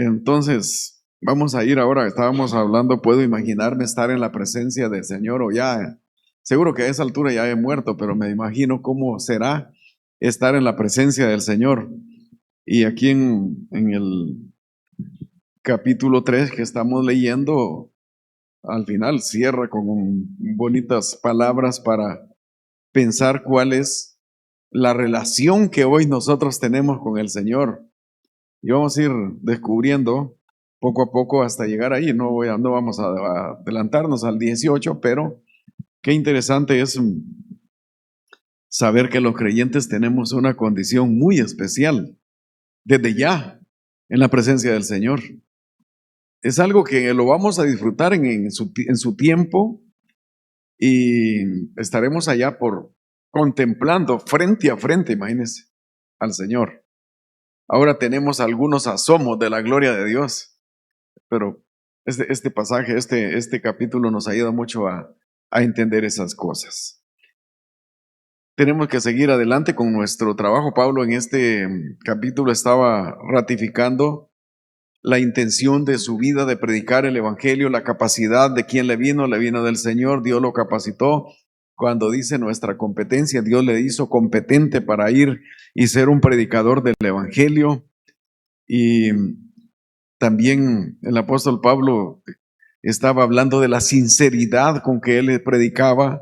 Entonces, vamos a ir ahora, estábamos hablando, puedo imaginarme estar en la presencia del Señor o ya, seguro que a esa altura ya he muerto, pero me imagino cómo será estar en la presencia del Señor. Y aquí en el capítulo 3 que estamos leyendo, al final cierra con bonitas palabras para pensar cuál es la relación que hoy nosotros tenemos con el Señor. Y vamos a ir descubriendo poco a poco hasta llegar ahí. No vamos a adelantarnos al 18, pero qué interesante es saber que los creyentes tenemos una condición muy especial desde ya en la presencia del Señor. Es algo que lo vamos a disfrutar en su tiempo y estaremos allá contemplando frente a frente, imagínense, al Señor. Ahora tenemos algunos asomos de la gloria de Dios, pero este pasaje, este capítulo nos ayuda mucho a entender esas cosas. Tenemos que seguir adelante con nuestro trabajo. Pablo en este capítulo estaba ratificando la intención de su vida de predicar el evangelio, la capacidad de quien le vino del Señor, Dios lo capacitó. Cuando dice nuestra competencia, Dios le hizo competente para ir y ser un predicador del evangelio. Y también el apóstol Pablo estaba hablando de la sinceridad con que él predicaba.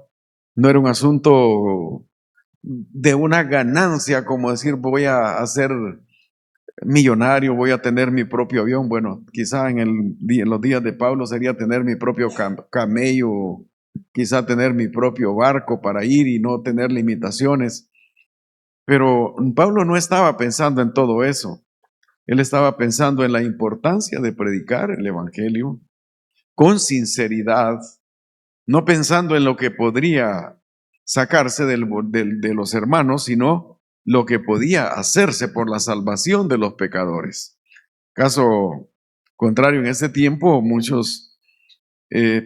No era un asunto de una ganancia, como decir, voy a ser millonario, voy a tener mi propio avión. Bueno, quizá en los días de Pablo sería tener mi propio camello, quizá tener mi propio barco para ir y no tener limitaciones. Pero Pablo no estaba pensando en todo eso. Él estaba pensando en la importancia de predicar el evangelio con sinceridad, no pensando en lo que podría sacarse de los hermanos, sino lo que podía hacerse por la salvación de los pecadores. Caso contrario, en ese tiempo muchos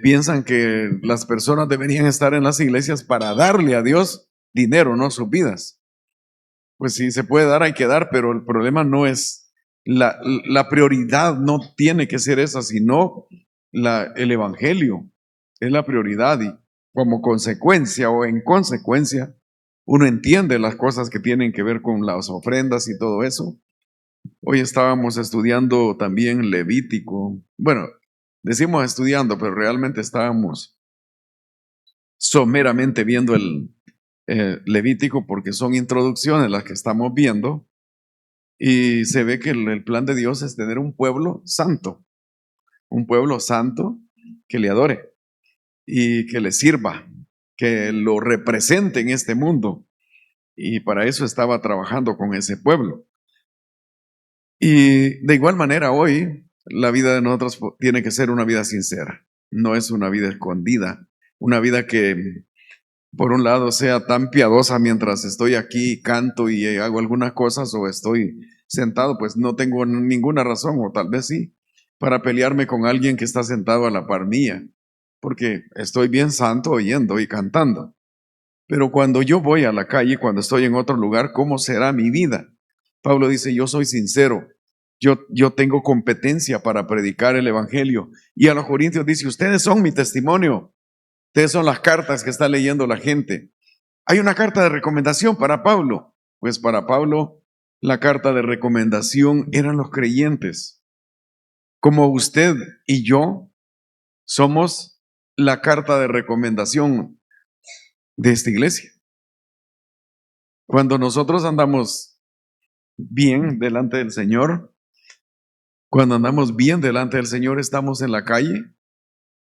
piensan que las personas deberían estar en las iglesias para darle a Dios dinero, no sus vidas. Pues si se puede dar, hay que dar, pero el problema no es, la prioridad no tiene que ser esa, sino el evangelio es la prioridad y como consecuencia o en consecuencia, uno entiende las cosas que tienen que ver con las ofrendas y todo eso. Hoy estábamos estudiando también Levítico. Bueno, decimos estudiando, pero realmente estábamos someramente viendo el Levítico porque son introducciones las que estamos viendo y se ve que el plan de Dios es tener un pueblo santo que le adore y que le sirva, que lo represente en este mundo. Y para eso estaba trabajando con ese pueblo. Y de igual manera hoy la vida de nosotros tiene que ser una vida sincera, no es una vida escondida, una vida que por un lado sea tan piadosa mientras estoy aquí, canto y hago algunas cosas o estoy sentado, pues no tengo ninguna razón, o tal vez sí, para pelearme con alguien que está sentado a la par mía, porque estoy bien santo oyendo y cantando. Pero cuando yo voy a la calle, cuando estoy en otro lugar, ¿cómo será mi vida? Pablo dice, yo soy sincero, yo tengo competencia para predicar el evangelio. Y a los corintios dice, ustedes son mi testimonio. Ustedes son las cartas que está leyendo la gente. Hay una carta de recomendación para Pablo. Pues para Pablo, la carta de recomendación eran los creyentes. Como usted y yo somos la carta de recomendación de esta iglesia. Cuando nosotros andamos bien delante del Señor, cuando andamos bien delante del Señor, estamos en la calle,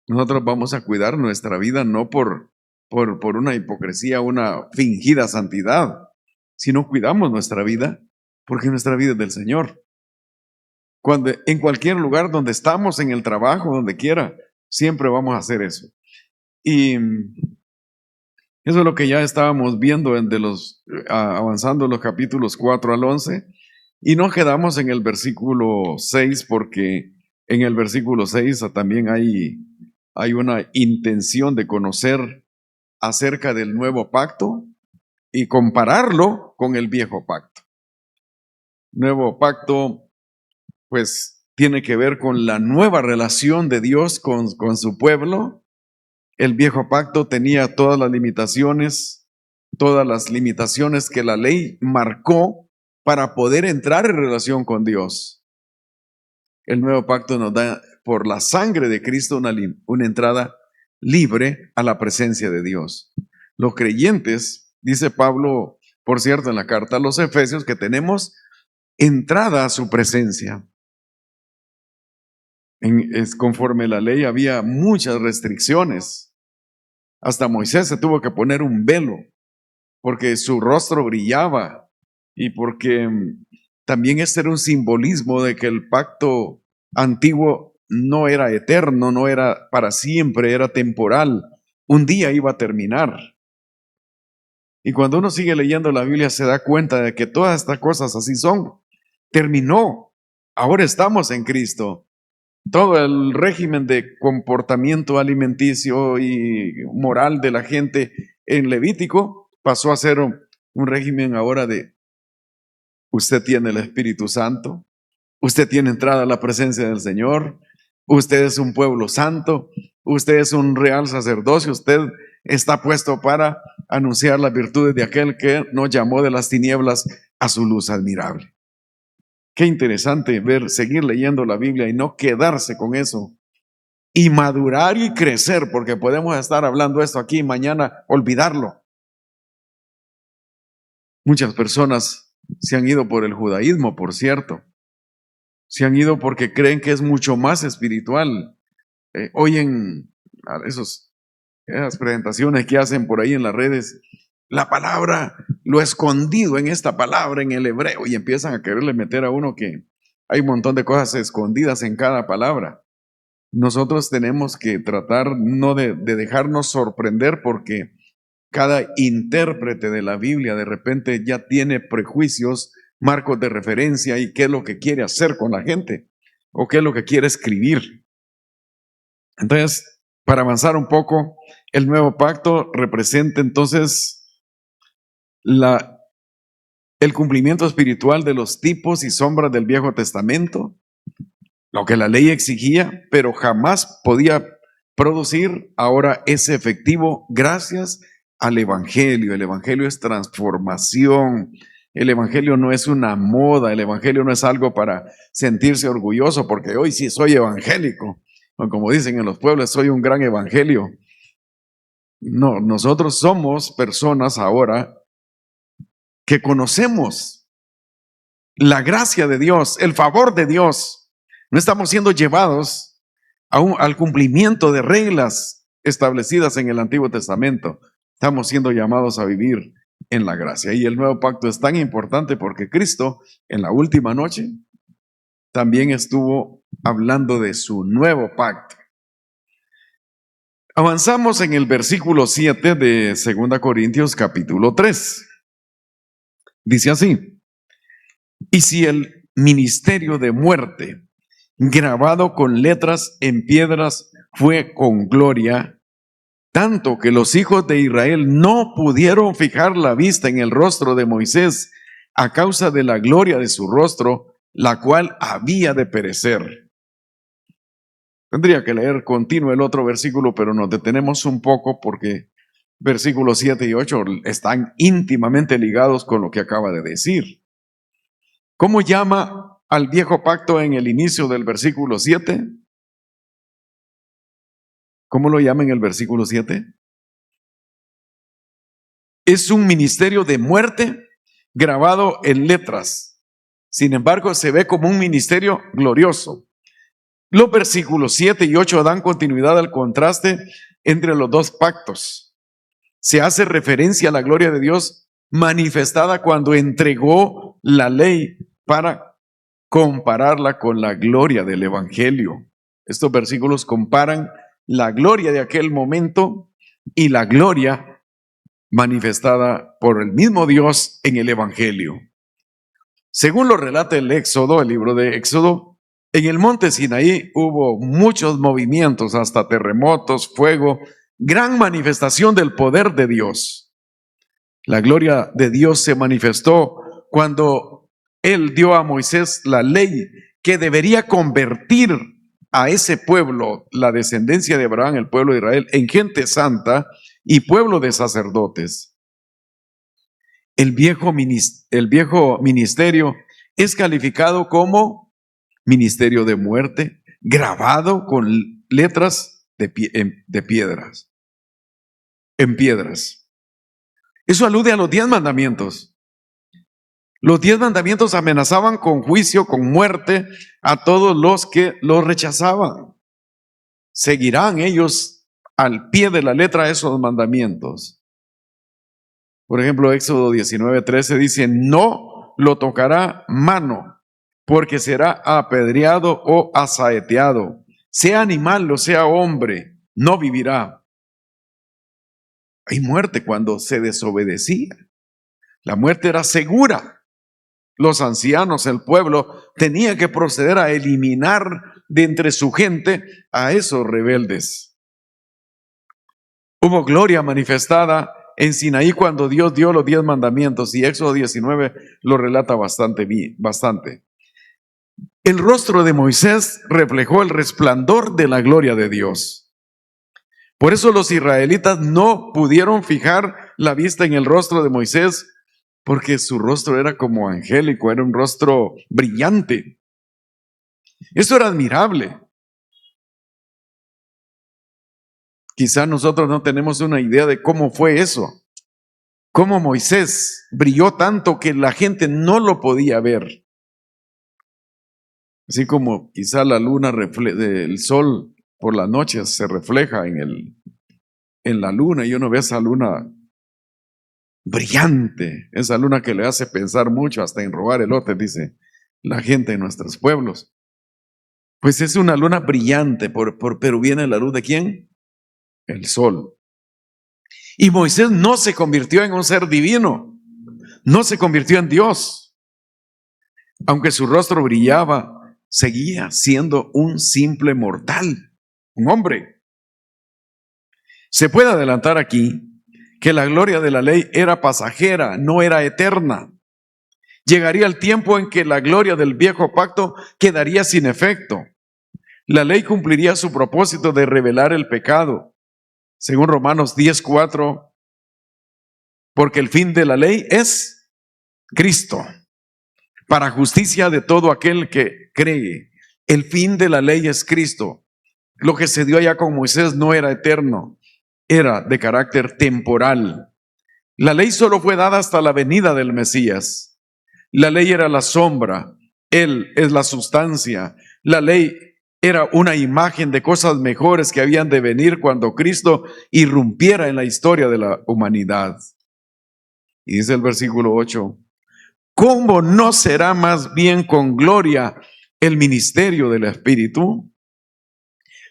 nosotros vamos a cuidar nuestra vida no por una hipocresía, una fingida santidad, sino cuidamos nuestra vida porque nuestra vida es del Señor. Cuando, en cualquier lugar donde estamos, en el trabajo, donde quiera, siempre vamos a hacer eso. Y eso es lo que ya estábamos viendo avanzando los capítulos 4 al 11. Y nos quedamos en el versículo 6 porque en el versículo 6 también hay una intención de conocer acerca del nuevo pacto y compararlo con el viejo pacto. Nuevo pacto, pues tiene que ver con la nueva relación de Dios con su pueblo. El viejo pacto tenía todas las limitaciones que la ley marcó para poder entrar en relación con Dios. El nuevo pacto nos da por la sangre de Cristo una entrada libre a la presencia de Dios. Los creyentes, dice Pablo, por cierto, en la carta a los Efesios, que tenemos entrada a su presencia. Conforme la ley había muchas restricciones. Hasta Moisés se tuvo que poner un velo porque su rostro brillaba y porque también este era un simbolismo de que el pacto antiguo no era eterno, no era para siempre, era temporal. Un día iba a terminar. Y cuando uno sigue leyendo la Biblia se da cuenta de que todas estas cosas así son. Terminó. Ahora estamos en Cristo. Todo el régimen de comportamiento alimenticio y moral de la gente en Levítico pasó a ser un régimen ahora de usted tiene el Espíritu Santo, usted tiene entrada a la presencia del Señor, usted es un pueblo santo, usted es un real sacerdocio, usted está puesto para anunciar las virtudes de aquel que nos llamó de las tinieblas a su luz admirable. Qué interesante seguir leyendo la Biblia y no quedarse con eso. Y madurar y crecer, porque podemos estar hablando esto aquí y mañana olvidarlo. Muchas personas se han ido por el judaísmo, por cierto. Se han ido porque creen que es mucho más espiritual. Oyen esas presentaciones que hacen por ahí en las redes, la palabra, lo escondido en esta palabra en el hebreo, y empiezan a quererle meter a uno que hay un montón de cosas escondidas en cada palabra. Nosotros tenemos que tratar no de dejarnos sorprender porque cada intérprete de la Biblia de repente ya tiene prejuicios, marcos de referencia y qué es lo que quiere hacer con la gente o qué es lo que quiere escribir. Entonces, para avanzar un poco, el nuevo pacto representa entonces el cumplimiento espiritual de los tipos y sombras del Viejo Testamento, lo que la ley exigía, pero jamás podía producir, ahora es efectivo gracias al Evangelio. El Evangelio es transformación. El Evangelio no es una moda, el Evangelio no es algo para sentirse orgulloso, porque hoy sí soy evangélico, o como dicen en los pueblos, soy un gran evangelio. No, nosotros somos personas ahora que conocemos la gracia de Dios, el favor de Dios. No estamos siendo llevados al cumplimiento de reglas establecidas en el Antiguo Testamento. Estamos siendo llamados a vivir en la gracia. Y el nuevo pacto es tan importante porque Cristo en la última noche también estuvo hablando de su nuevo pacto. Avanzamos en el versículo 7 de 2 Corintios capítulo 3. Dice así: y si el ministerio de muerte, grabado con letras en piedras, fue con gloria, tanto que los hijos de Israel no pudieron fijar la vista en el rostro de Moisés a causa de la gloria de su rostro, la cual había de perecer. Tendría que leer continuo el otro versículo, pero nos detenemos un poco porque versículos 7 y 8 están íntimamente ligados con lo que acaba de decir. ¿Cómo llama al viejo pacto en el inicio del versículo 7? ¿Cómo lo llama en el versículo 7? Es un ministerio de muerte grabado en letras. Sin embargo, se ve como un ministerio glorioso. Los versículos 7 y 8 dan continuidad al contraste entre los dos pactos. Se hace referencia a la gloria de Dios manifestada cuando entregó la ley para compararla con la gloria del Evangelio. Estos versículos comparan la gloria de aquel momento y la gloria manifestada por el mismo Dios en el Evangelio. Según lo relata el Éxodo, el libro de Éxodo, en el monte Sinaí hubo muchos movimientos, hasta terremotos, fuego, gran manifestación del poder de Dios. La gloria de Dios se manifestó cuando Él dio a Moisés la ley que debería convertir a ese pueblo, la descendencia de Abraham, el pueblo de Israel, en gente santa y pueblo de sacerdotes. El viejo ministerio es calificado como ministerio de muerte, grabado con letras de piedras, en piedras. Eso alude a los 10 mandamientos. Los 10 mandamientos amenazaban con juicio, con muerte a todos los que los rechazaban. Seguirán ellos al pie de la letra esos mandamientos. Por ejemplo, Éxodo 19:13 dice: no lo tocará mano, porque será apedreado o asaeteado. Sea animal o sea hombre, no vivirá. Hay muerte cuando se desobedecía. La muerte era segura. Los ancianos, el pueblo, tenían que proceder a eliminar de entre su gente a esos rebeldes. Hubo gloria manifestada en Sinaí cuando Dios dio los 10 mandamientos, y Éxodo 19 lo relata bastante bien, bastante. El rostro de Moisés reflejó el resplandor de la gloria de Dios. Por eso los israelitas no pudieron fijar la vista en el rostro de Moisés, porque su rostro era como angélico, era un rostro brillante. Eso era admirable. Quizá nosotros no tenemos una idea de cómo fue eso. Cómo Moisés brilló tanto que la gente no lo podía ver. Así como quizá la luna, el sol por la noche se refleja en la luna, y uno ve esa luna brillante, esa luna que le hace pensar mucho, hasta en robar elotes, dice la gente en nuestros pueblos. Pues es una luna brillante, pero viene la luz ¿de quién? El sol. Y Moisés no se convirtió en un ser divino, no se convirtió en Dios. Aunque su rostro brillaba, seguía siendo un simple mortal, un hombre. Se puede adelantar aquí que la gloria de la ley era pasajera, no era eterna. Llegaría el tiempo en que la gloria del viejo pacto quedaría sin efecto. La ley cumpliría su propósito de revelar el pecado. Según Romanos 10:4, porque el fin de la ley es Cristo, para justicia de todo aquel que cree. El fin de la ley es Cristo. Lo que se dio allá con Moisés no era eterno, era de carácter temporal. La ley solo fue dada hasta la venida del Mesías. La ley era la sombra, Él es la sustancia. La ley era una imagen de cosas mejores que habían de venir cuando Cristo irrumpiera en la historia de la humanidad. Y dice el versículo 8, ¿cómo no será más bien con gloria el ministerio del Espíritu?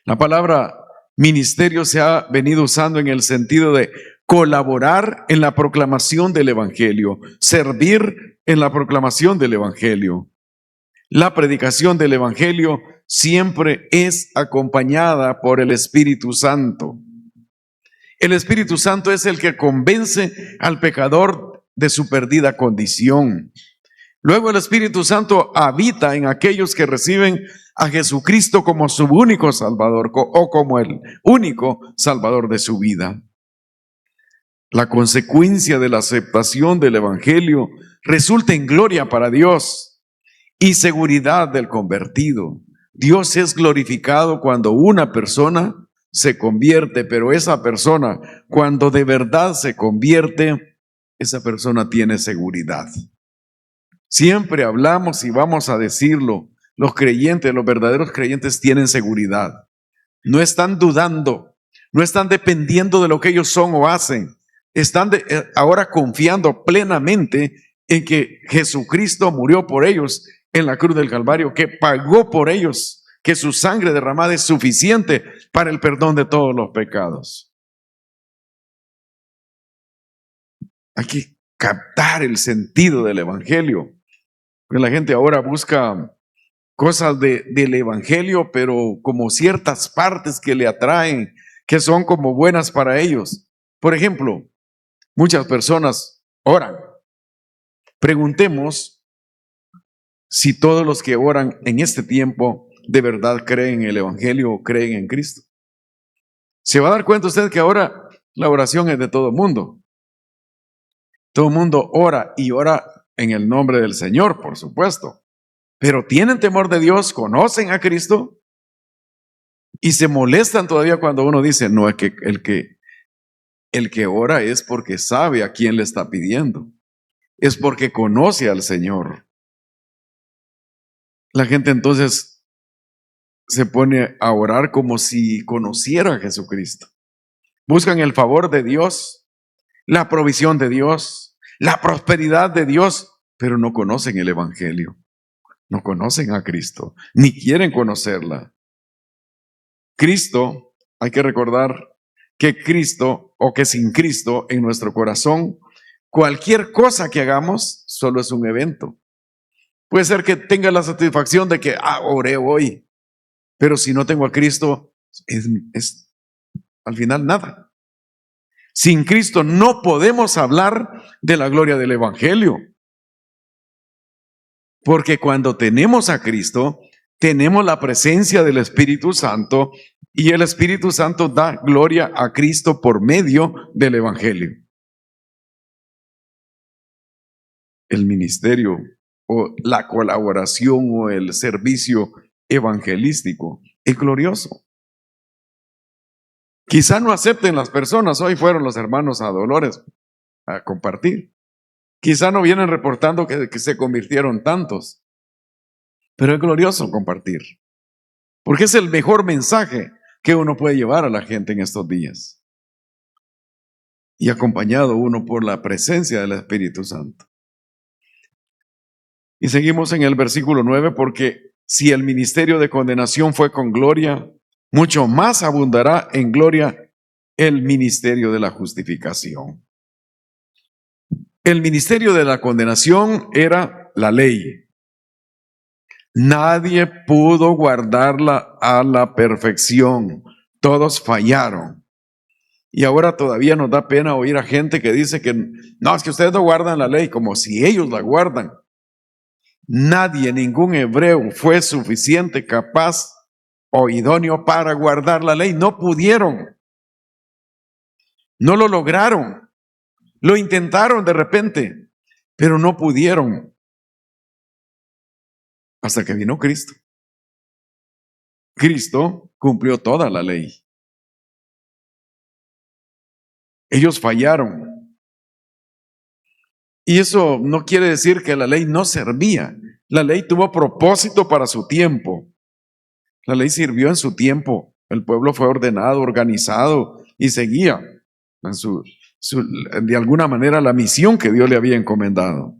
La palabra ministerio se ha venido usando en el sentido de colaborar en la proclamación del Evangelio, servir en la proclamación del Evangelio. La predicación del Evangelio siempre es acompañada por el Espíritu Santo. El Espíritu Santo es el que convence al pecador de su perdida condición. Luego el Espíritu Santo habita en aquellos que reciben a Jesucristo como su único Salvador o como el único Salvador de su vida. La consecuencia de la aceptación del Evangelio resulta en gloria para Dios y seguridad del convertido. Dios es glorificado cuando una persona se convierte, pero esa persona, cuando de verdad se convierte, esa persona tiene seguridad. Siempre hablamos y vamos a decirlo, los creyentes, los verdaderos creyentes tienen seguridad. No están dudando, no están dependiendo de lo que ellos son o hacen. Están ahora confiando plenamente en que Jesucristo murió por ellos en la cruz del Calvario, que pagó por ellos, que su sangre derramada es suficiente para el perdón de todos los pecados. Hay que captar el sentido del Evangelio. Porque la gente ahora busca cosas del Evangelio, pero como ciertas partes que le atraen, que son como buenas para ellos. Por ejemplo, muchas personas oran. Preguntemos si todos los que oran en este tiempo de verdad creen en el Evangelio o creen en Cristo. Se va a dar cuenta usted que ahora la oración es de todo el mundo. Todo el mundo ora y ora en el nombre del Señor, por supuesto. Pero tienen temor de Dios, conocen a Cristo y se molestan todavía cuando uno dice, no, es que el que ora es porque sabe a quién le está pidiendo. Es porque conoce al Señor. La gente entonces se pone a orar como si conociera a Jesucristo. Buscan el favor de Dios, la provisión de Dios, la prosperidad de Dios, pero no conocen el Evangelio. No conocen a Cristo, ni quieren conocerla. Cristo, hay que recordar que Cristo o que sin Cristo en nuestro corazón, cualquier cosa que hagamos solo es un evento. Puede ser que tenga la satisfacción de que, oré hoy, pero si no tengo a Cristo, es al final nada. Sin Cristo no podemos hablar de la gloria del Evangelio. Porque cuando tenemos a Cristo, tenemos la presencia del Espíritu Santo y el Espíritu Santo da gloria a Cristo por medio del Evangelio. El ministerio o la colaboración o el servicio evangelístico es glorioso. Quizá no acepten las personas, hoy fueron los hermanos a Dolores a compartir. Quizá no vienen reportando que se convirtieron tantos, pero es glorioso compartir, porque es el mejor mensaje que uno puede llevar a la gente en estos días. Y acompañado uno por la presencia del Espíritu Santo. Y seguimos en el versículo 9, porque si el ministerio de condenación fue con gloria, mucho más abundará en gloria el ministerio de la justificación. El ministerio de la condenación era la ley. Nadie pudo guardarla a la perfección. Todos fallaron. Y ahora todavía nos da pena oír a gente que dice que no, es que ustedes no guardan la ley, como si ellos la guardan. Nadie, ningún hebreo fue suficiente, capaz o idóneo para guardar la ley. No pudieron. No lo lograron. Lo intentaron de repente, pero no pudieron. Hasta que vino Cristo. Cristo cumplió toda la ley. Ellos fallaron. Y eso no quiere decir que la ley no servía. La ley tuvo propósito para su tiempo. La ley sirvió en su tiempo. El pueblo fue ordenado, organizado y seguía en de alguna manera la misión que Dios le había encomendado.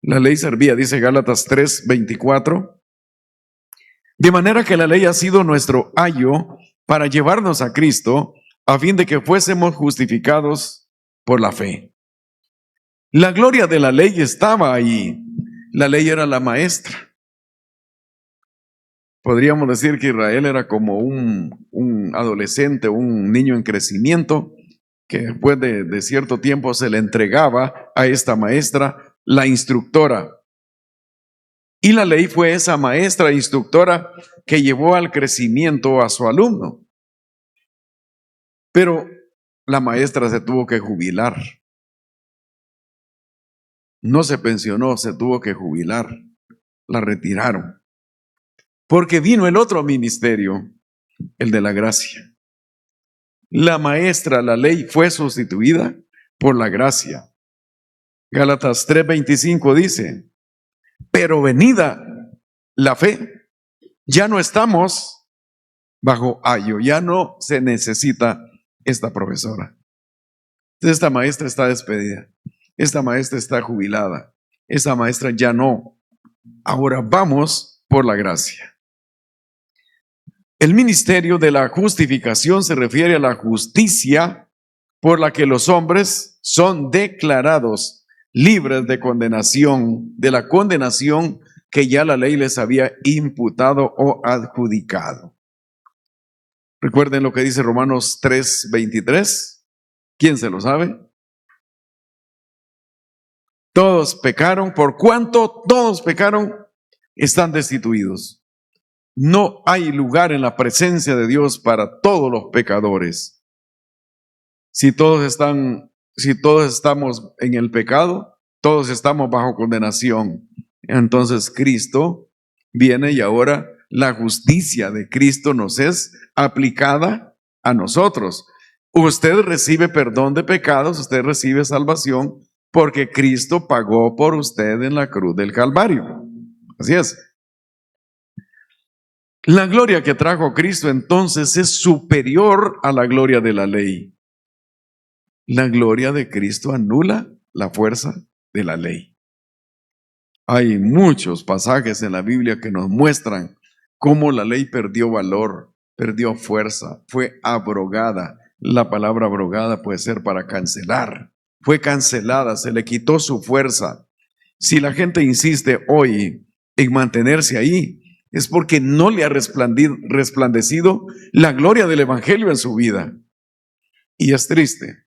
La ley servía, dice Gálatas 3:24. De manera que la ley ha sido nuestro ayo para llevarnos a Cristo, a fin de que fuésemos justificados por la fe. La gloria de la ley estaba ahí. La ley era la maestra. Podríamos decir que Israel era como un adolescente, un niño en crecimiento, que después de cierto tiempo se le entregaba a esta maestra, la instructora. Y la ley fue esa maestra instructora que llevó al crecimiento a su alumno. Pero la maestra se tuvo que jubilar. No se pensionó, se tuvo que jubilar. La retiraron. Porque vino el otro ministerio, el de la gracia. La maestra, la ley, fue sustituida por la gracia. Gálatas 3:25 dice, pero venida la fe, ya no estamos bajo ayo, ya no se necesita esta profesora. Entonces esta maestra está despedida, esta maestra está jubilada, esta maestra ya no. Ahora vamos por la gracia. El ministerio de la justificación se refiere a la justicia por la que los hombres son declarados libres de condenación, de la condenación que ya la ley les había imputado o adjudicado. Recuerden lo que dice Romanos 3:23. ¿Quién se lo sabe? Todos pecaron, por cuanto todos pecaron, están destituidos. No hay lugar en la presencia de Dios para todos los pecadores. Si todos estamos en el pecado, todos estamos bajo condenación. Entonces Cristo viene y ahora la justicia de Cristo nos es aplicada a nosotros. Usted recibe perdón de pecados, usted recibe salvación porque Cristo pagó por usted en la cruz del Calvario. Así es. La gloria que trajo Cristo entonces es superior a la gloria de la ley. La gloria de Cristo anula la fuerza de la ley. Hay muchos pasajes en la Biblia que nos muestran cómo la ley perdió valor, perdió fuerza, fue abrogada. La palabra abrogada puede ser para cancelar. Fue cancelada, se le quitó su fuerza. Si la gente insiste hoy en mantenerse ahí, es porque no le ha resplandecido la gloria del Evangelio en su vida. Y es triste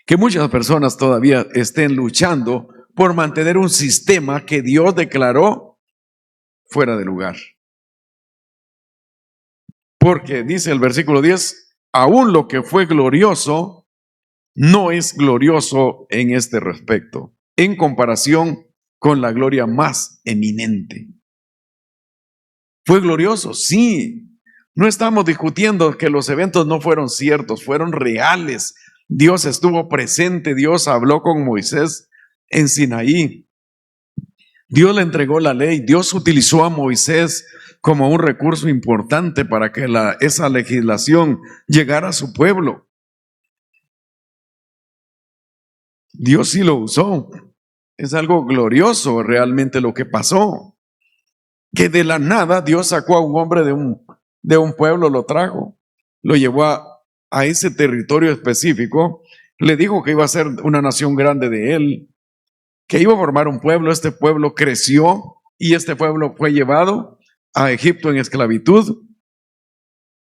que muchas personas todavía estén luchando por mantener un sistema que Dios declaró fuera de lugar. Porque dice el versículo 10, aún lo que fue glorioso no es glorioso en este respecto, en comparación con la gloria más eminente. ¿Fue glorioso? Sí. No estamos discutiendo que los eventos no fueron ciertos, fueron reales. Dios estuvo presente, Dios habló con Moisés en Sinaí. Dios le entregó la ley, Dios utilizó a Moisés como un recurso importante para que esa legislación llegara a su pueblo. Dios sí lo usó. Es algo glorioso realmente lo que pasó. Que de la nada Dios sacó a un hombre de un pueblo, lo trajo, lo llevó a ese territorio específico, le dijo que iba a ser una nación grande de él, que iba a formar un pueblo. Este pueblo creció y este pueblo fue llevado a Egipto en esclavitud.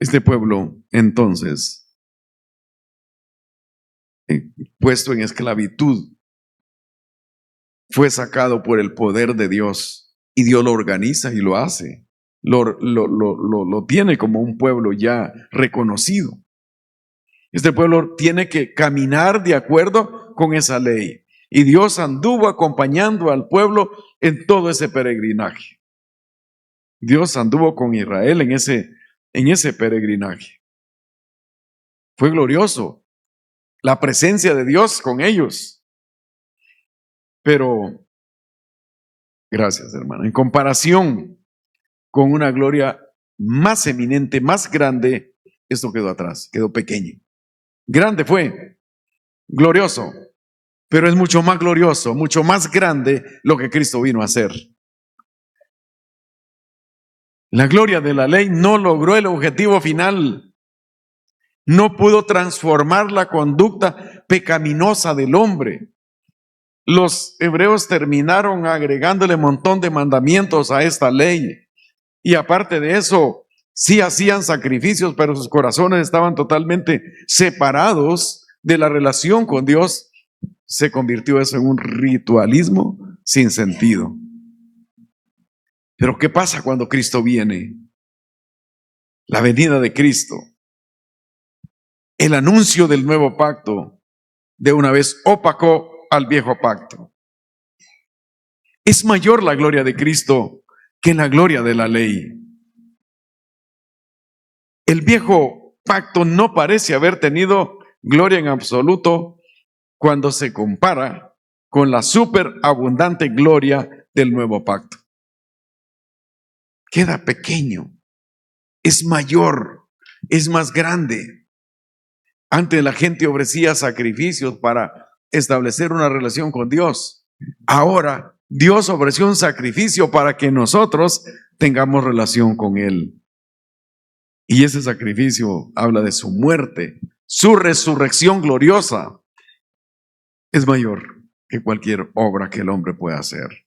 Este pueblo entonces, puesto en esclavitud, fue sacado por el poder de Dios. Y Dios lo organiza y lo hace. Lo tiene como un pueblo ya reconocido. Este pueblo tiene que caminar de acuerdo con esa ley. Y Dios anduvo acompañando al pueblo en todo ese peregrinaje. Dios anduvo con Israel en ese peregrinaje. Fue glorioso la presencia de Dios con ellos. Pero gracias, hermano. En comparación con una gloria más eminente, más grande, esto quedó atrás, quedó pequeño. Grande fue, glorioso, pero es mucho más glorioso, mucho más grande lo que Cristo vino a hacer. La gloria de la ley no logró el objetivo final. No pudo transformar la conducta pecaminosa del hombre. Los hebreos terminaron agregándole un montón de mandamientos a esta ley. Y aparte de eso, sí hacían sacrificios, pero sus corazones estaban totalmente separados de la relación con Dios. Se convirtió eso en un ritualismo sin sentido. Pero ¿qué pasa cuando Cristo viene? La venida de Cristo, el anuncio del nuevo pacto, de una vez opacó al viejo pacto. Es mayor la gloria de Cristo que la gloria de la ley. El viejo pacto no parece haber tenido gloria en absoluto cuando se compara con la superabundante gloria del nuevo pacto. Queda pequeño, es mayor, es más grande. Antes la gente ofrecía sacrificios para establecer una relación con Dios. Ahora Dios ofreció un sacrificio para que nosotros tengamos relación con Él. Y ese sacrificio habla de su muerte, su resurrección gloriosa. Es mayor que cualquier obra que el hombre pueda hacer.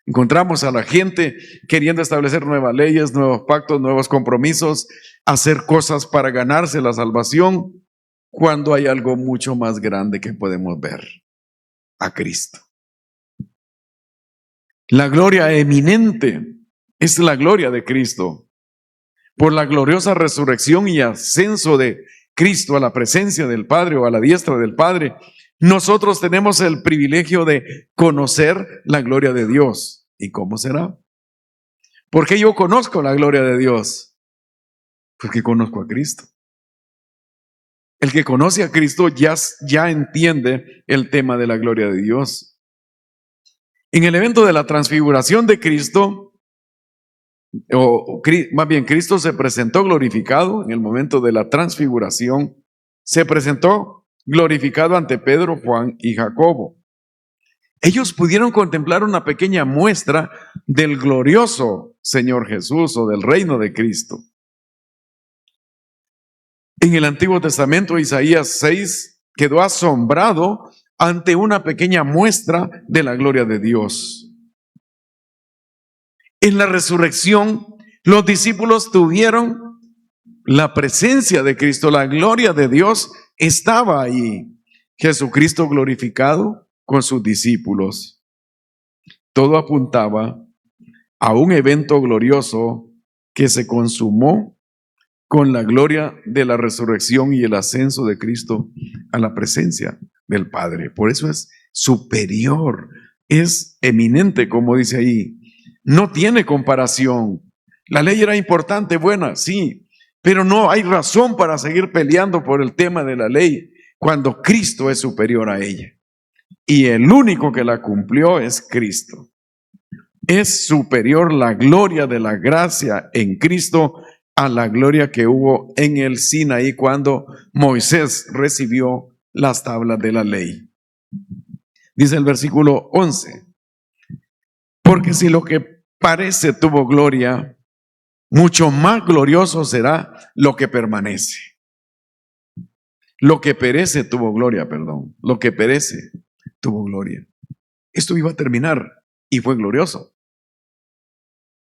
Encontramos a la gente queriendo establecer nuevas leyes, nuevos pactos, nuevos compromisos, hacer cosas para ganarse la salvación, cuando hay algo mucho más grande que podemos ver: a Cristo. La gloria eminente es la gloria de Cristo. Por la gloriosa resurrección y ascenso de Cristo a la presencia del Padre o a la diestra del Padre, nosotros tenemos el privilegio de conocer la gloria de Dios. ¿Y cómo será? ¿Por qué yo conozco la gloria de Dios? Porque conozco a Cristo. El que conoce a Cristo ya entiende el tema de la gloria de Dios. En el evento de la transfiguración de Cristo, más bien Cristo se presentó glorificado en el momento de la transfiguración, se presentó glorificado ante Pedro, Juan y Jacobo. Ellos pudieron contemplar una pequeña muestra del glorioso Señor Jesús o del reino de Cristo. En el Antiguo Testamento, Isaías 6 quedó asombrado ante una pequeña muestra de la gloria de Dios. En la resurrección, los discípulos tuvieron la presencia de Cristo, la gloria de Dios estaba ahí. Jesucristo glorificado con sus discípulos. Todo apuntaba a un evento glorioso que se consumó con la gloria de la resurrección y el ascenso de Cristo a la presencia del Padre. Por eso es superior, es eminente, como dice ahí. No tiene comparación. La ley era importante, buena, sí, pero no hay razón para seguir peleando por el tema de la ley cuando Cristo es superior a ella. Y el único que la cumplió es Cristo. Es superior la gloria de la gracia en Cristo a la gloria que hubo en el Sinaí cuando Moisés recibió las tablas de la ley. Dice el versículo 11, porque si lo que parece tuvo gloria, mucho más glorioso será lo que permanece. Lo que perece tuvo gloria, lo que perece tuvo gloria. Esto iba a terminar y fue glorioso,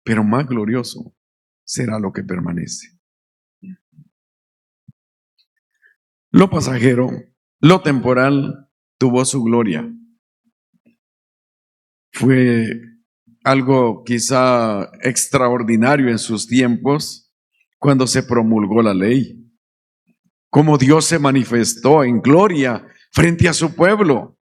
pero más glorioso será lo que permanece. Lo pasajero, lo temporal, tuvo su gloria. Fue algo quizá extraordinario en sus tiempos cuando se promulgó la ley. Cómo Dios se manifestó en gloria frente a su pueblo.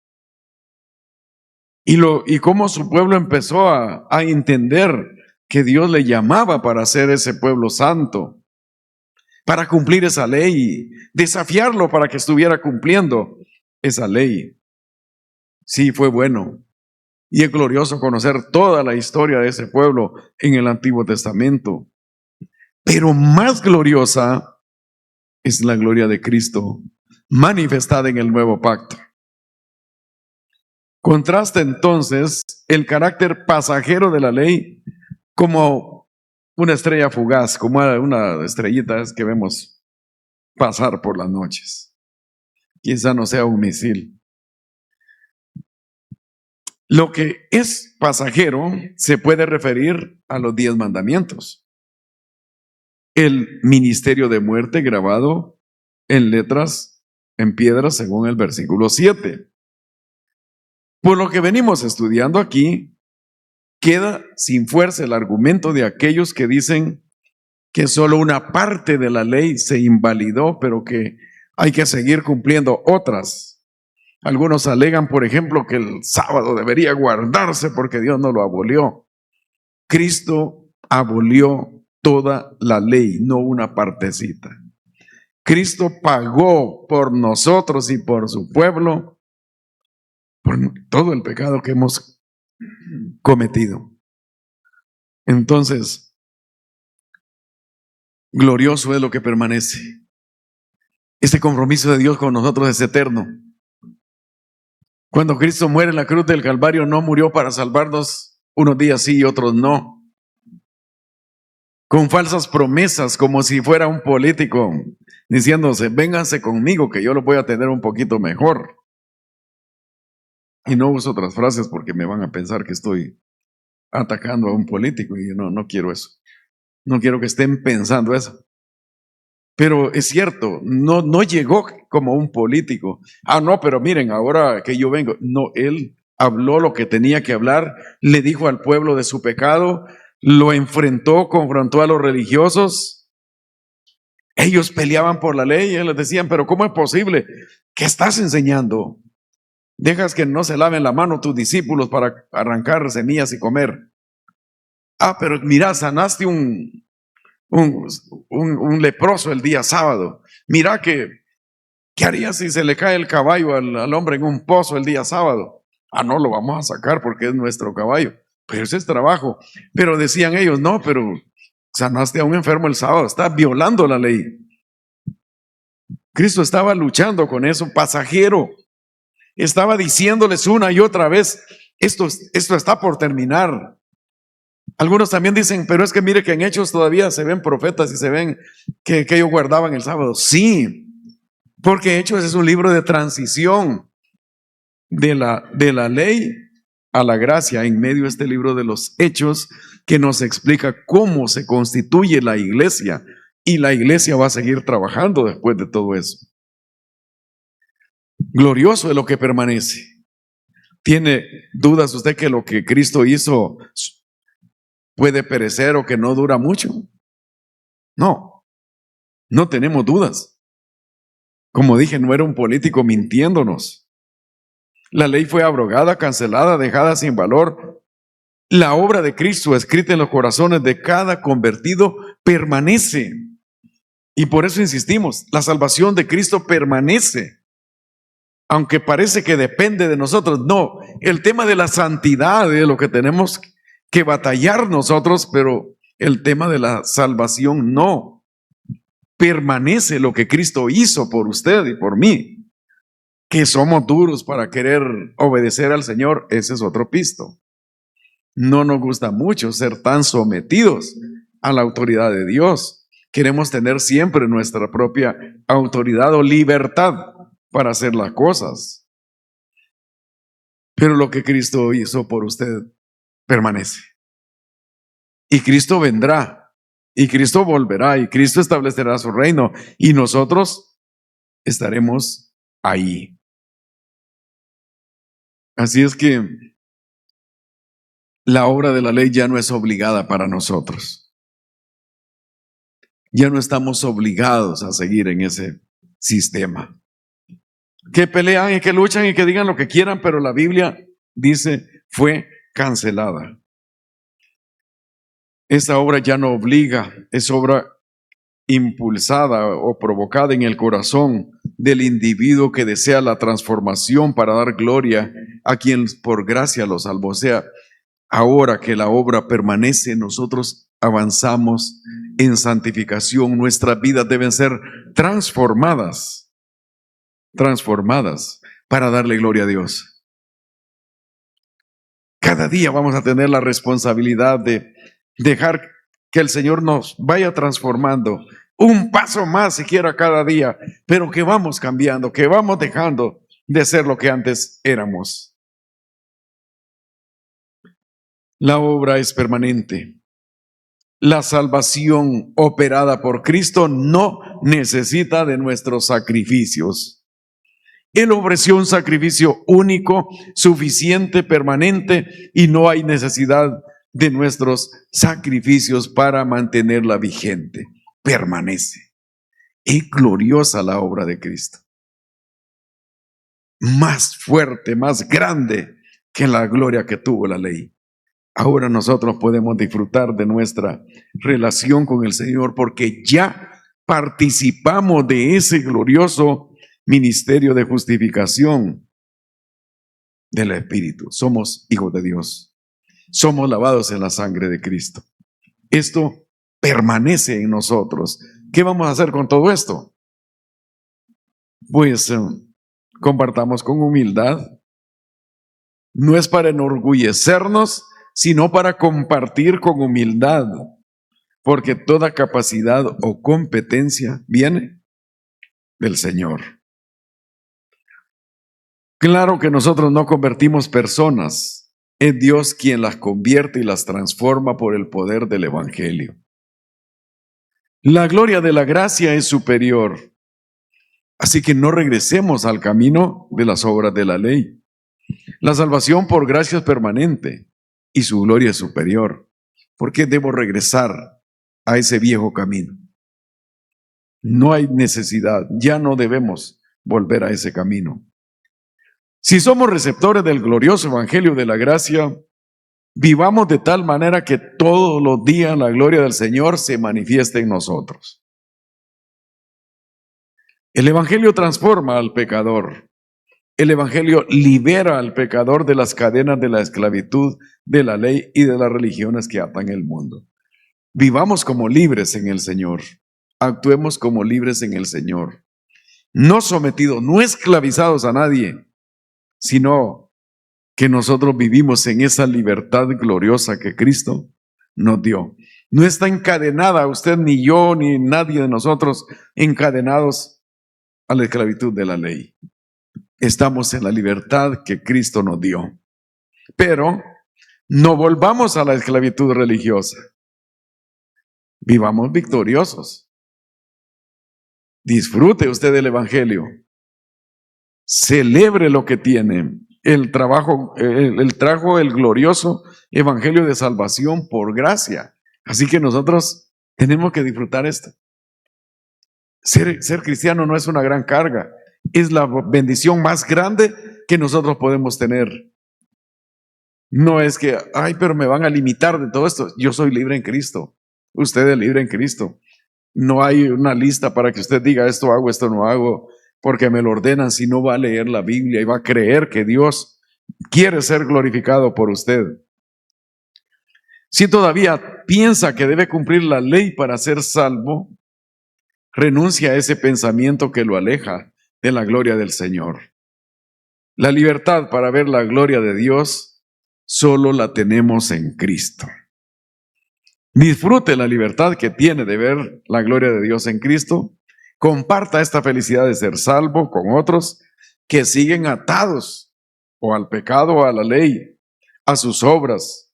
Y cómo su pueblo empezó a entender que Dios le llamaba para ser ese pueblo santo, para cumplir esa ley, desafiarlo para que estuviera cumpliendo esa ley. Sí, fue bueno. Y es glorioso conocer toda la historia de ese pueblo en el Antiguo Testamento. Pero más gloriosa es la gloria de Cristo manifestada en el nuevo pacto. Contrasta entonces el carácter pasajero de la ley como una estrella fugaz, como una estrellita que vemos pasar por las noches. Quizá no sea un misil. Lo que es pasajero se puede referir a los 10 mandamientos. El ministerio de muerte grabado en letras, en piedras, según el versículo 7. Por lo que venimos estudiando aquí, queda sin fuerza el argumento de aquellos que dicen que solo una parte de la ley se invalidó, pero que hay que seguir cumpliendo otras. Algunos alegan, por ejemplo, que el sábado debería guardarse porque Dios no lo abolió. Cristo abolió toda la ley, no una partecita. Cristo pagó por nosotros y por su pueblo por todo el pecado que hemos cometido. Entonces, glorioso es lo que permanece. Este compromiso de Dios con nosotros es eterno. Cuando Cristo muere en la cruz del Calvario, no murió para salvarnos unos días sí y otros no. Con falsas promesas, como si fuera un político, diciéndose, vénganse conmigo que yo lo voy a tener un poquito mejor. Y no uso otras frases porque me van a pensar que estoy atacando a un político y no quiero eso. No quiero que estén pensando eso. Pero es cierto, no llegó como un político. No, pero miren, ahora que yo vengo. No, él habló lo que tenía que hablar, le dijo al pueblo de su pecado, lo enfrentó, confrontó a los religiosos. Ellos peleaban por la ley y les decían, pero ¿cómo es posible? ¿Qué estás enseñando? Dejas que no se laven la mano tus discípulos para arrancar semillas y comer. Pero mira, sanaste un leproso el día sábado. Mira ¿qué haría si se le cae el caballo al hombre en un pozo el día sábado? No lo vamos a sacar porque es nuestro caballo. Pero ese es trabajo. Pero decían ellos, no, pero sanaste a un enfermo el sábado, estás violando la ley. Cristo estaba luchando con eso, pasajero. Estaba diciéndoles una y otra vez, esto está por terminar. Algunos también dicen, pero es que mire que en Hechos todavía se ven profetas y se ven que ellos guardaban el sábado. Sí, porque Hechos es un libro de transición de la ley a la gracia. En medio de este libro de los Hechos que nos explica cómo se constituye la iglesia, y la iglesia va a seguir trabajando después de todo eso. Glorioso es lo que permanece. ¿Tiene dudas usted que lo que Cristo hizo puede perecer o que no dura mucho? No tenemos dudas. Como dije, no era un político mintiéndonos. La ley fue abrogada, cancelada, dejada sin valor. La obra de Cristo escrita en los corazones de cada convertido permanece. Y por eso insistimos, la salvación de Cristo permanece. Aunque parece que depende de nosotros, no. El tema de la santidad es lo que tenemos que batallar nosotros, pero el tema de la salvación no. Permanece lo que Cristo hizo por usted y por mí. Que somos duros para querer obedecer al Señor, ese es otro pisto. No nos gusta mucho ser tan sometidos a la autoridad de Dios. Queremos tener siempre nuestra propia autoridad o libertad para hacer las cosas. Pero lo que Cristo hizo por usted permanece. Y Cristo vendrá, y Cristo volverá, y Cristo establecerá su reino, y nosotros estaremos ahí. Así es que la obra de la ley ya no es obligada para nosotros. Ya no estamos obligados a seguir en ese sistema. Que pelean y que luchan y que digan lo que quieran, pero la Biblia dice, fue cancelada. Esta obra ya no obliga, es obra impulsada o provocada en el corazón del individuo que desea la transformación para dar gloria a quien por gracia lo salvó. O sea, ahora que la obra permanece, nosotros avanzamos en santificación. Nuestras vidas deben ser transformadas para darle gloria a Dios. Cada día vamos a tener la responsabilidad de dejar que el Señor nos vaya transformando, un paso más siquiera cada día, pero que vamos cambiando, que vamos dejando de ser lo que antes éramos. La obra es permanente. La salvación operada por Cristo no necesita de nuestros sacrificios. Él ofreció un sacrificio único, suficiente, permanente, y no hay necesidad de nuestros sacrificios para mantenerla vigente. Permanece. Es gloriosa la obra de Cristo. Más fuerte, más grande que la gloria que tuvo la ley. Ahora nosotros podemos disfrutar de nuestra relación con el Señor porque ya participamos de ese glorioso ministerio de justificación del Espíritu. Somos hijos de Dios. Somos lavados en la sangre de Cristo. Esto permanece en nosotros. ¿Qué vamos a hacer con todo esto? Pues compartamos con humildad. No es para enorgullecernos, sino para compartir con humildad, porque toda capacidad o competencia viene del Señor. Claro que nosotros no convertimos personas, es Dios quien las convierte y las transforma por el poder del Evangelio. La gloria de la gracia es superior, así que no regresemos al camino de las obras de la ley. La salvación por gracia es permanente y su gloria es superior. ¿Por qué debo regresar a ese viejo camino? No hay necesidad, ya no debemos volver a ese camino. Si somos receptores del glorioso evangelio de la gracia, vivamos de tal manera que todos los días la gloria del Señor se manifieste en nosotros. El evangelio transforma al pecador. El evangelio libera al pecador de las cadenas de la esclavitud, de la ley y de las religiones que atan el mundo. Vivamos como libres en el Señor. Actuemos como libres en el Señor. No sometidos, no esclavizados a nadie, sino que nosotros vivimos en esa libertad gloriosa que Cristo nos dio. No está encadenada usted, ni yo, ni nadie de nosotros encadenados a la esclavitud de la ley. Estamos en la libertad que Cristo nos dio. Pero no volvamos a la esclavitud religiosa. Vivamos victoriosos. Disfrute usted del evangelio. Celebre lo que tiene. Él trajo el glorioso evangelio de salvación por gracia. Así que nosotros tenemos que disfrutar esto. Ser cristiano no es una gran carga. Es la bendición más grande que nosotros podemos tener. No es que, pero me van a limitar de todo esto. Yo soy libre en Cristo. Usted es libre en Cristo. No hay una lista para que usted diga esto hago, esto no hago, porque me lo ordenan, si no va a leer la Biblia y va a creer que Dios quiere ser glorificado por usted. Si todavía piensa que debe cumplir la ley para ser salvo, renuncia a ese pensamiento que lo aleja de la gloria del Señor. La libertad para ver la gloria de Dios solo la tenemos en Cristo. Disfrute la libertad que tiene de ver la gloria de Dios en Cristo. Comparta esta felicidad de ser salvo con otros que siguen atados o al pecado o a la ley, a sus obras,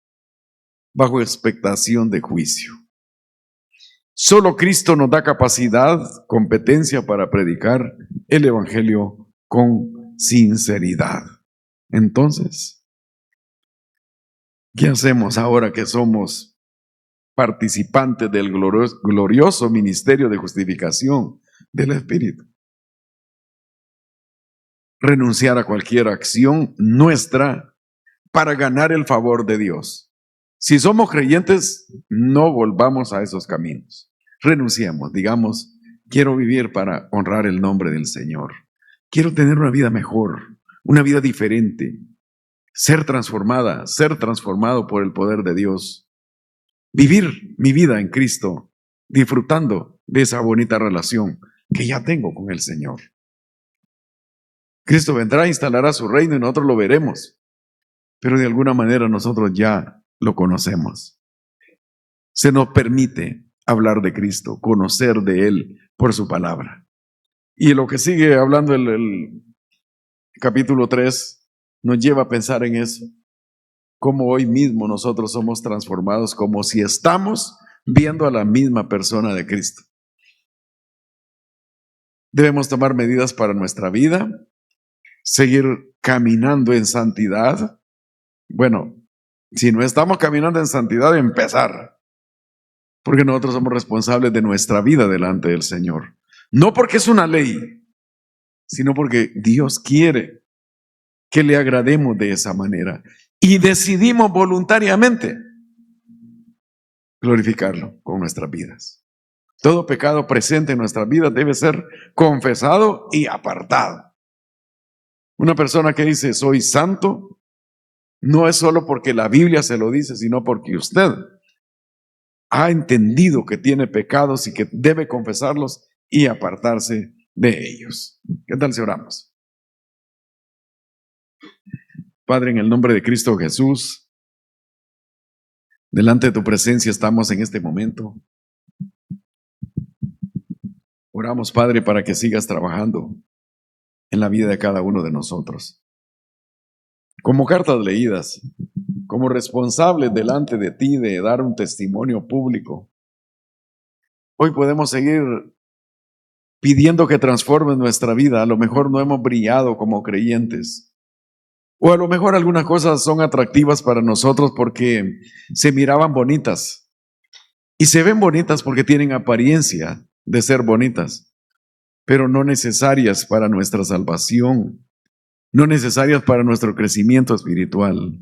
bajo expectación de juicio. Solo Cristo nos da capacidad, competencia para predicar el evangelio con sinceridad. Entonces, ¿qué hacemos ahora que somos participantes del glorioso ministerio de justificación del Espíritu? Renunciar a cualquier acción nuestra para ganar el favor de Dios. Si somos creyentes, no volvamos a esos caminos. Renunciemos, digamos, quiero vivir para honrar el nombre del Señor. Quiero tener una vida mejor, una vida diferente, ser transformada, ser transformado por el poder de Dios. Vivir mi vida en Cristo, disfrutando de esa bonita relación que ya tengo con el Señor. Cristo vendrá, instalará su reino y nosotros lo veremos, pero de alguna manera nosotros ya lo conocemos. Se nos permite hablar de Cristo, conocer de Él por su palabra. Y lo que sigue hablando el capítulo 3 nos lleva a pensar en eso. Cómo hoy mismo nosotros somos transformados como si estamos viendo a la misma persona de Cristo. Debemos tomar medidas para nuestra vida, seguir caminando en santidad. Bueno, si no estamos caminando en santidad, empezar. Porque nosotros somos responsables de nuestra vida delante del Señor. No porque es una ley, sino porque Dios quiere que le agrademos de esa manera. Y decidimos voluntariamente glorificarlo con nuestras vidas. Todo pecado presente en nuestras vidas debe ser confesado y apartado. Una persona que dice soy santo no es solo porque la Biblia se lo dice, sino porque usted ha entendido que tiene pecados y que debe confesarlos y apartarse de ellos. ¿Qué tal si oramos? Padre, en el nombre de Cristo Jesús, delante de tu presencia estamos en este momento. Oramos, Padre, para que sigas trabajando en la vida de cada uno de nosotros. Como cartas leídas, como responsables delante de ti de dar un testimonio público, hoy podemos seguir pidiendo que transformes nuestra vida. A lo mejor no hemos brillado como creyentes, O a lo mejor algunas cosas son atractivas para nosotros porque se miraban bonitas. Y se ven bonitas porque tienen apariencia de ser bonitas, pero no necesarias para nuestra salvación, no necesarias para nuestro crecimiento espiritual.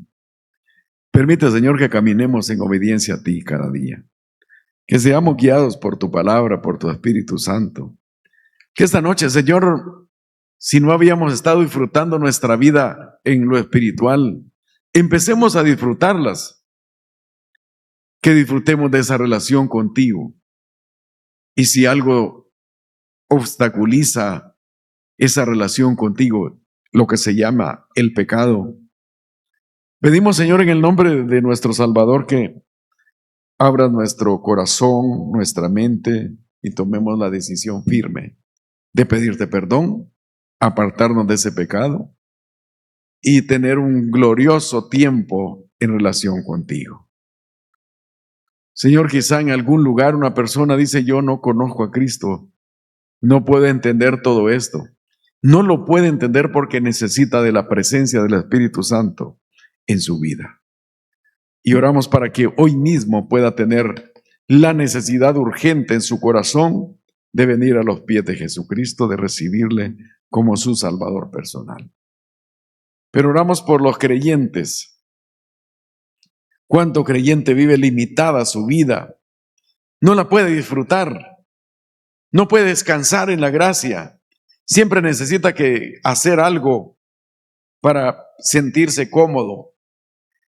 Permite, Señor, que caminemos en obediencia a ti cada día. Que seamos guiados por tu palabra, por tu Espíritu Santo. Que esta noche, Señor, si no habíamos estado disfrutando nuestra vida en lo espiritual, empecemos a disfrutarlas. Que disfrutemos de esa relación contigo. Y si algo obstaculiza esa relación contigo, lo que se llama el pecado, pedimos, Señor, en el nombre de nuestro Salvador, que abra nuestro corazón, nuestra mente y tomemos la decisión firme de pedirte perdón, apartarnos de ese pecado y tener un glorioso tiempo en relación contigo. Señor, quizá en algún lugar una persona dice: yo no conozco a Cristo, no puede entender todo esto. No lo puede entender porque necesita de la presencia del Espíritu Santo en su vida. Y oramos para que hoy mismo pueda tener la necesidad urgente en su corazón de venir a los pies de Jesucristo, de recibirle como su Salvador personal. Pero oramos por los creyentes. ¿Cuánto creyente vive limitada su vida? No la puede disfrutar, no puede descansar en la gracia. Siempre necesita hacer algo para sentirse cómodo.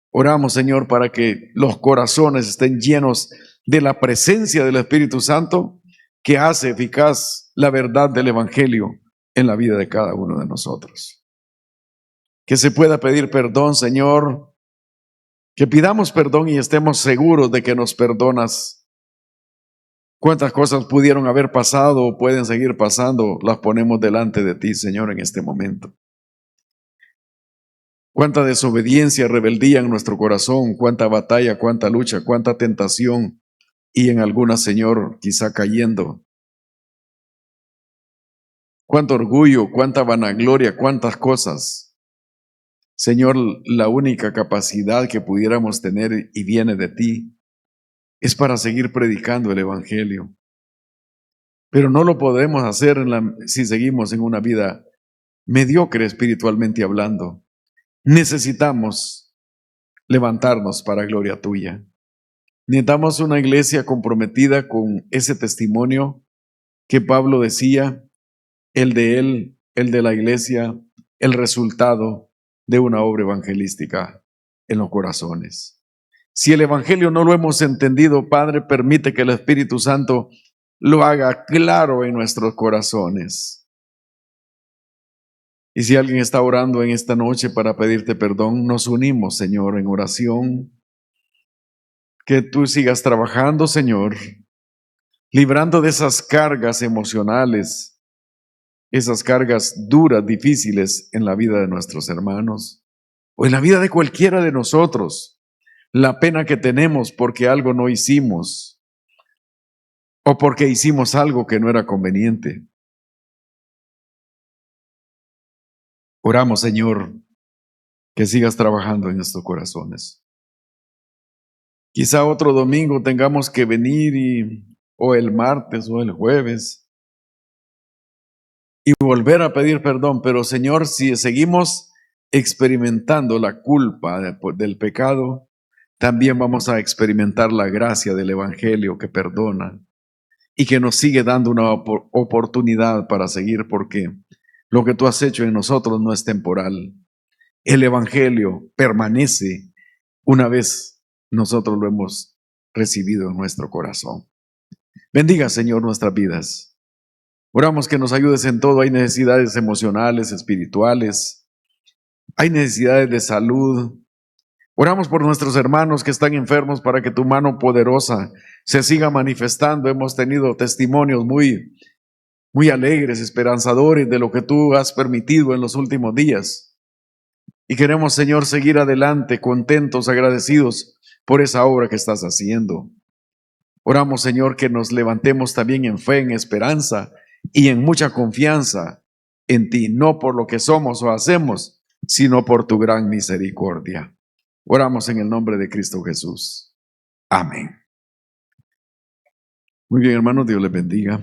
Oramos, Señor, para que los corazones estén llenos de la presencia del Espíritu Santo, que hace eficaz la verdad del Evangelio en la vida de cada uno de nosotros. Que se pueda pedir perdón, Señor, que pidamos perdón y estemos seguros de que nos perdonas. Cuántas cosas pudieron haber pasado o pueden seguir pasando, las ponemos delante de ti, Señor, en este momento. Cuánta desobediencia, rebeldía en nuestro corazón, cuánta batalla, cuánta lucha, cuánta tentación, y en alguna, Señor, quizá cayendo. Cuánto orgullo, cuánta vanagloria, cuántas cosas. Señor, la única capacidad que pudiéramos tener, y viene de ti, es para seguir predicando el Evangelio. Pero no lo podemos hacer si seguimos en una vida mediocre espiritualmente hablando. Necesitamos levantarnos para gloria tuya. Necesitamos una iglesia comprometida con ese testimonio que Pablo decía, el de la iglesia, el resultado de una obra evangelística en los corazones. Si el Evangelio no lo hemos entendido, Padre, permite que el Espíritu Santo lo haga claro en nuestros corazones. Y si alguien está orando en esta noche para pedirte perdón, nos unimos, Señor, en oración. Que tú sigas trabajando, Señor, librando de esas cargas emocionales, esas cargas duras, difíciles en la vida de nuestros hermanos o en la vida de cualquiera de nosotros. La pena que tenemos porque algo no hicimos o porque hicimos algo que no era conveniente. Oramos, Señor, que sigas trabajando en estos corazones. Quizá otro domingo tengamos que venir o el martes o el jueves y volver a pedir perdón, pero Señor, si seguimos experimentando la culpa del pecado, también vamos a experimentar la gracia del Evangelio que perdona y que nos sigue dando una oportunidad para seguir, porque lo que tú has hecho en nosotros no es temporal. El Evangelio permanece una vez nosotros lo hemos recibido en nuestro corazón. Bendiga, Señor, nuestras vidas. Oramos que nos ayudes en todo. Hay necesidades emocionales, espirituales. Hay necesidades de salud. Oramos por nuestros hermanos que están enfermos para que tu mano poderosa se siga manifestando. Hemos tenido testimonios muy alegres, esperanzadores de lo que tú has permitido en los últimos días. Y queremos, Señor, seguir adelante, contentos, agradecidos por esa obra que estás haciendo. Oramos, Señor, que nos levantemos también en fe, en esperanza y en mucha confianza en ti, no por lo que somos o hacemos, sino por tu gran misericordia. Oramos en el nombre de Cristo Jesús. Amén. Muy bien, hermanos, Dios les bendiga.